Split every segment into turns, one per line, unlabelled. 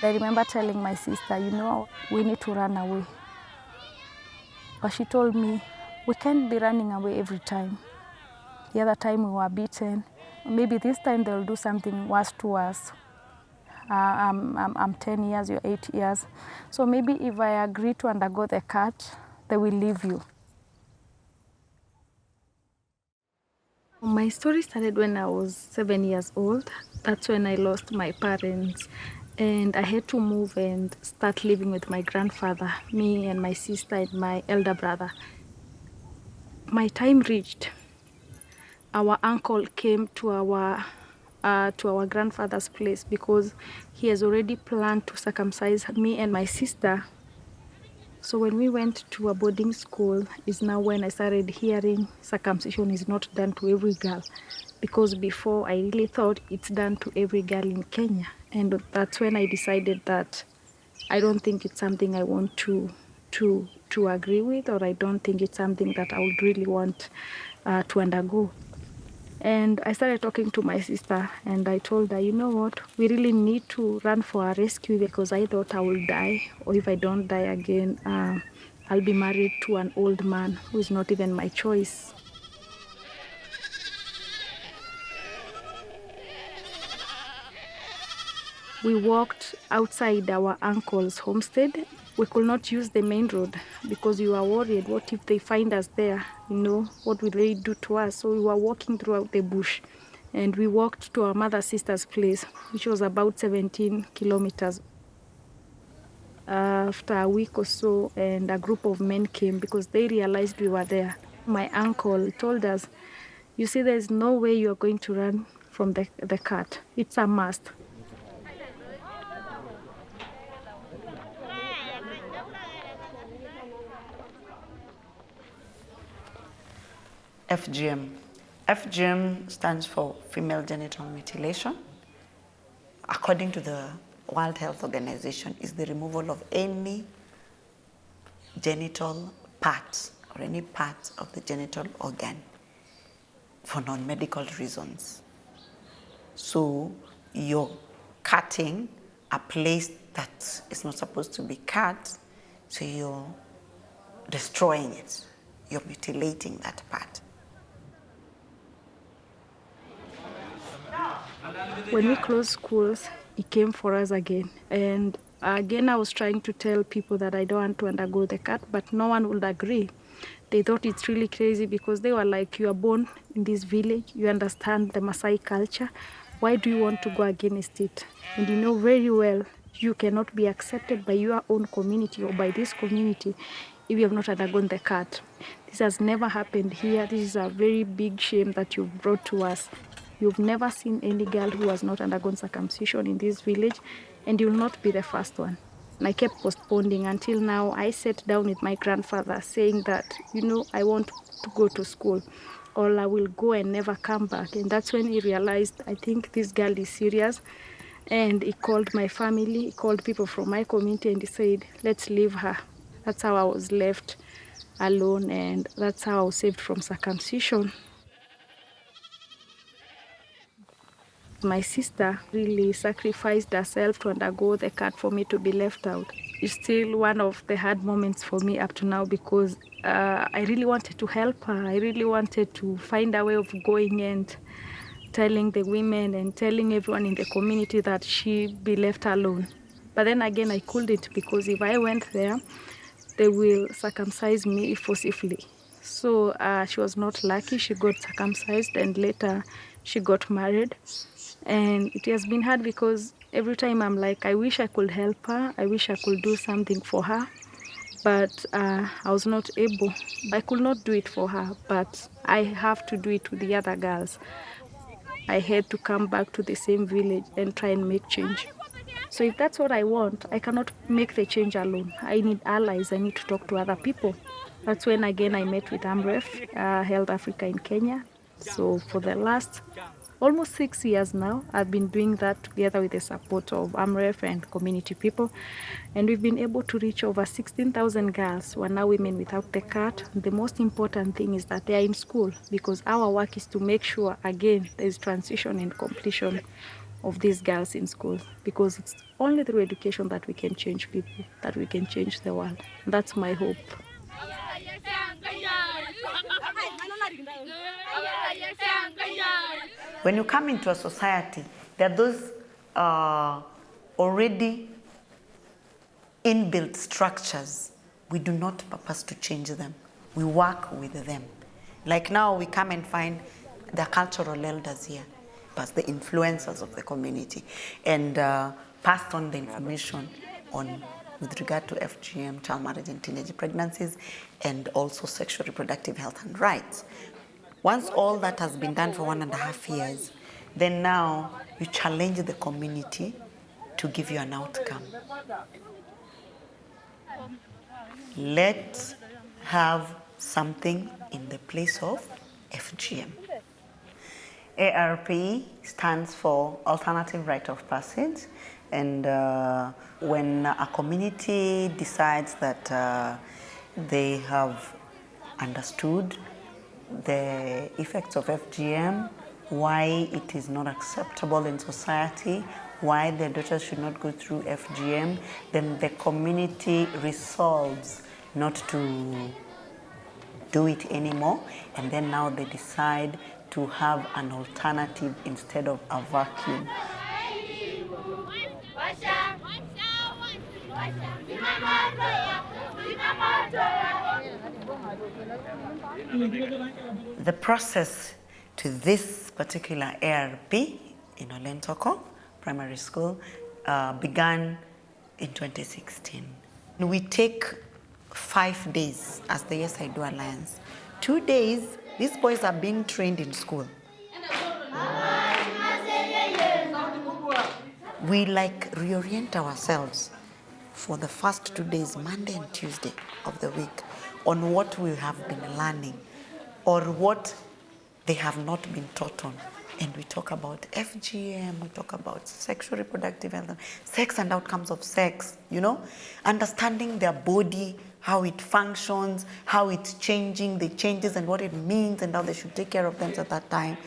I remember telling my sister, you know, we need to run away. But she told me, we can't be running away every time. The other time we were beaten. Maybe this time they'll do something worse to us. I'm 10 years, you're 8 years. So maybe if I agree to undergo the cut, they will leave you. My story started when I was 7 years old. That's when I lost my parents. And I had to move and start living with my grandfather, me and my sister and my elder brother. My time reached. Our uncle came to our grandfather's place because he has already planned to circumcise me and my sister. So when we went to a boarding school is now when I started hearing circumcision is not done to every girl, because before I really thought it's done to every girl in Kenya. And that's when I decided that I don't think it's something I want to agree with, or I don't think it's something that I would really want to undergo. And I started talking to my sister and I told her, you know what, we really need to run for a rescue, because I thought I will die, or if I don't die again, I'll be married to an old man who is not even my choice. We walked outside our uncle's homestead. We could not use the main road because we were worried, what if they find us there? You know, what will they do to us? So we were walking throughout the bush, and we walked to our mother's sister's place, which was about 17 kilometers. After a week or so, and a group of men came because they realized we were there. My uncle told us, you see, there's no way you are going to run from the cat. It's a must.
FGM. FGM stands for female genital mutilation. According to the World Health Organization, is the removal of any genital parts or any part of the genital organ for non-medical reasons. So you're cutting a place that is not supposed to be cut, so you're destroying it. You're mutilating that part.
When we closed schools, it came for us again. And again, I was trying to tell people that I don't want to undergo the cut, but no one would agree. They thought it's really crazy because they were like, you are born in this village, you understand the Maasai culture. Why do you want to go against it? And you know very well you cannot be accepted by your own community or by this community if you have not undergone the cut. This has never happened here. This is a very big shame that you've brought to us. You've never seen any girl who has not undergone circumcision in this village, and you'll not be the first one. And I kept postponing until now. I sat down with my grandfather saying that, you know, I want to go to school, or I will go and never come back. And that's when he realized, I think this girl is serious. And he called my family, he called people from my community, and he said, let's leave her. That's how I was left alone, and that's how I was saved from circumcision. My sister really sacrificed herself to undergo the cut for me to be left out. It's still one of the hard moments for me up to now, because I really wanted to help her. I really wanted to find a way of going and telling the women and telling everyone in the community that she be left alone. But then again, I couldn't, because if I went there, they will circumcise me forcibly. So she was not lucky. She got circumcised and later she got married. And it has been hard because every time I'm like, I wish I could help her. I wish I could do something for her. But I was not able. I could not do it for her, but I have to do it with the other girls. I had to come back to the same village and try and make change. So if that's what I want, I cannot make the change alone. I need allies. I need to talk to other people. That's when again I met with Amref Health Africa in Kenya. So for the last almost 6 years now, I've been doing that together with the support of Amref and community people. And we've been able to reach over 16,000 girls who are now women without the cut. The most important thing is that they are in school, because our work is to make sure, again, there is transition and completion of these girls in school, because it's only through education that we can change people, that we can change the world. That's my hope.
When you come into a society, there are those already inbuilt structures. We do not purpose to change them. We work with them. Like now, we come and find the cultural elders here, as the influencers of the community, and passed on the information on with regard to FGM, child marriage and teenage pregnancies, and also sexual reproductive health and rights. Once all that has been done for 1.5 years, then now you challenge the community to give you an outcome. Let's have something in the place of FGM. ARP stands for Alternative Rite of Passage, and when a community decides that they have understood the effects of FGM, why it is not acceptable in society, why their daughters should not go through FGM, then the community resolves not to do it anymore, and then now they decide to have an alternative instead of a vacuum. The process to this particular ARP in Olentoko Primary School began in 2016. We take 5 days as the Yes I Do Alliance. 2 days, these boys are being trained in school. We reorient ourselves for the first 2 days, Monday and Tuesday of the week, on what we have been learning or what they have not been taught on. And we talk about FGM, we talk about sexual reproductive health, sex and outcomes of sex, understanding their body, how it functions, how it's changing, the changes and what it means and how they should take care of them at that time.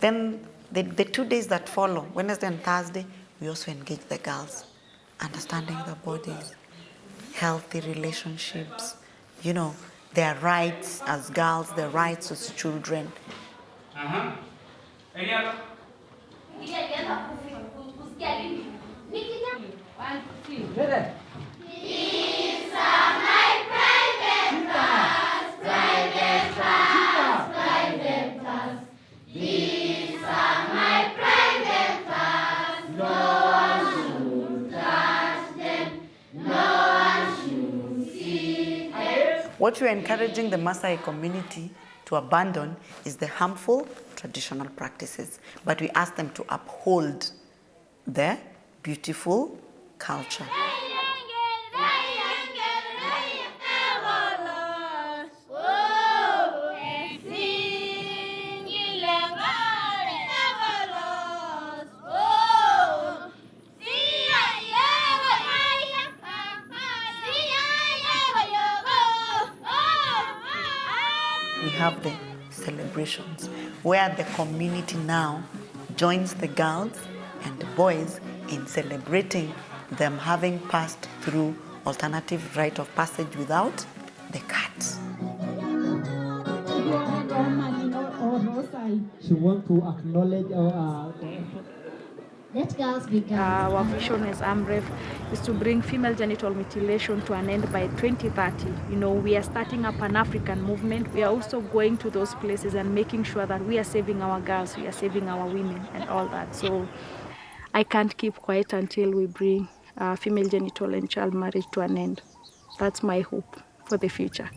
Then the 2 days that follow, Wednesday and Thursday, we also engage the girls, understanding their bodies, healthy relationships, their rights as girls, their rights as children. Any other? These are my private cars, private cars, private cars. These are my private cars. No one should touch them. No one should see them. What we're encouraging the Maasai community to abandon is the harmful traditional practices, but we ask them to uphold their beautiful culture. We have the celebrations where the community now joins the girls and the boys in celebrating them having passed through alternative rite of passage without the cut.
She wants to acknowledge
Let girls be girls. Our vision as Amref is to bring female genital mutilation to an end by 2030. We are starting a Pan-African movement. We are also going to those places and making sure that we are saving our girls, we are saving our women and all that. So I can't keep quiet until we bring female genital and child marriage to an end. That's my hope for the future.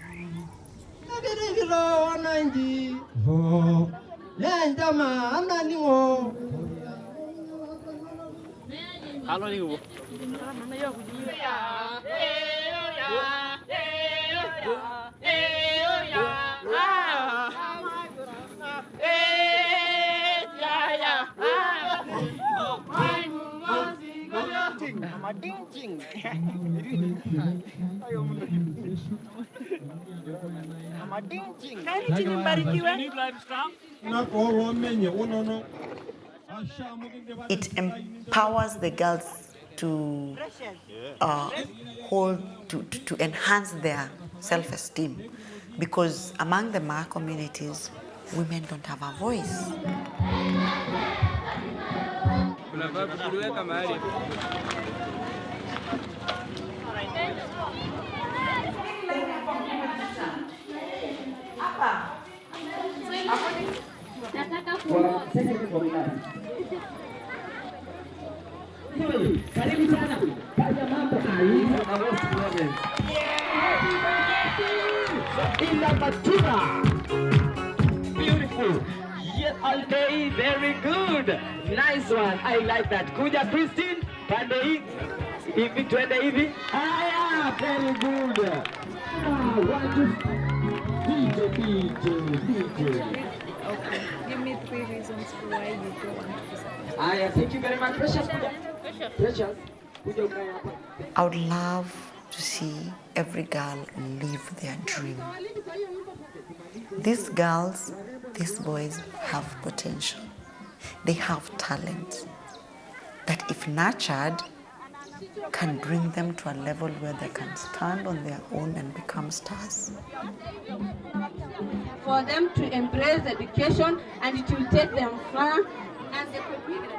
It empowers the girls to to enhance their self-esteem, because among the Maa communities, women don't have a voice.
Beautiful. Yes, okay, very good. Nice one. I like that. Kuja Christine, pande hii. Hivi twende hivi. Haya, very good.
Okay, give me 3 reasons why you don't want to support.
Haya, thank you very much. Precious. Precious. Kuja ukae hapa.
I would love to see every girl live their dream. These girls, these boys have potential. They have talent that, if nurtured, can bring them to a level where they can stand on their own and become stars.
For them to embrace education, and it will take them far, and they could be the